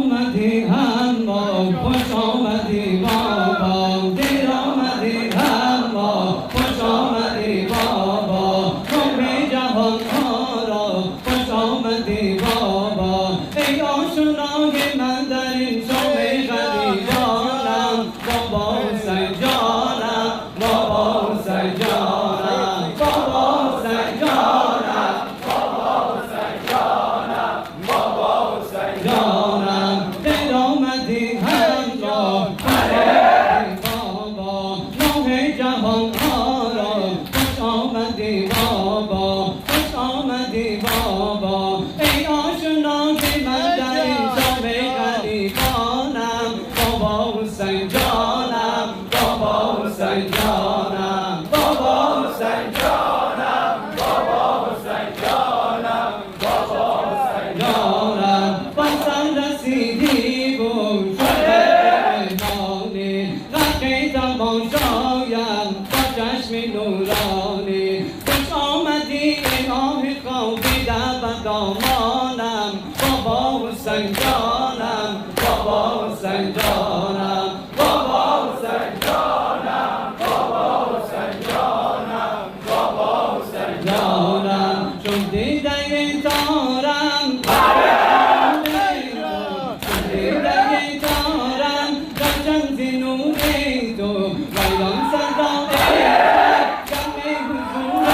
آمدی اما خوش آمدی بابا دیر آمدی اما خوش آمدی بابا روح جهان ها را خوش آمدی بابا ای آشنای من در این شام غریبانم بابا حسین جانم بابا حسین جانم بابا حسین جانم بابا حسین جانم بابا حسین جانم دل آمدی هم را بابا نوح جهان ها را خوش آمدی بابا خوش آمدی بابا ای آشنای من در این شام غریبانم بابا حسین جانم بابا حسین جانم بابا حسین جانم بابا حسین جانم بابا حسین جانم بازم رسیدی و شده مهمانی رخ تماشایم با چشم نورانی خوش آمدی امام خوابیده و دامانم بابا حسین جانم بابا حسین جانم بابا حسین جانم بابا حسین جانم بابا حسین جانم چون دیده دارم چون دیده دارم رفتم زی نور تو ویران سردامه گرم حضور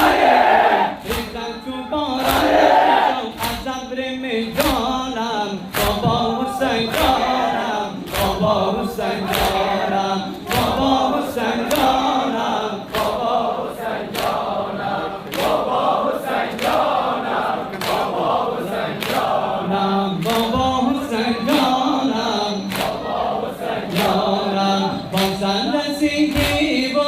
ریختم تو باران از ابر میدانم بابا حسین جانم بابا حسین جانم بابا حسین جانم بابا حسین جانم بابا حسین جانم بابا حسین جانم بابا حسین جانم بابا حسین جانم بازم رسیدی و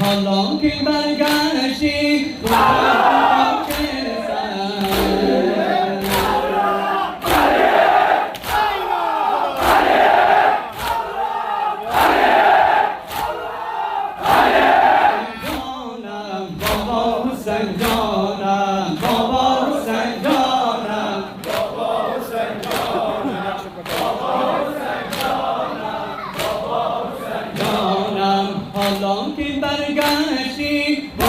حالا که برگشتی بابا حسین جانم بابا حسین جانم بابا حسین جانم بابا حسین جانم بابا حسین جانم حالا که برگشتی با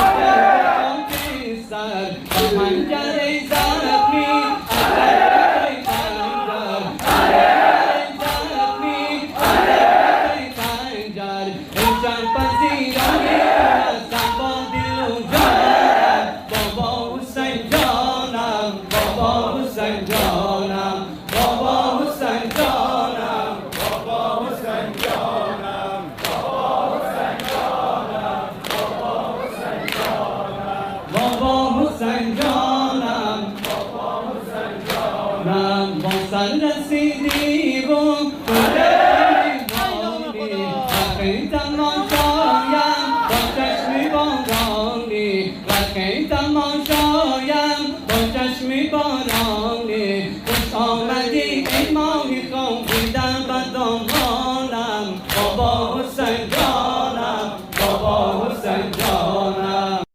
که سر و منجر زخمی علی خنجر علی زخمی علی خنجر انجام پذیرانی هستم با دل و جانم بابا حسین جانم بابا حسین جانم بابا حسین جانم بابا حسین جانم بابا حسین جانم بابا حسین جانم بابا حسین جانم بابا حسین جانم با سر رسیدی و خود میمانی رخ تماشا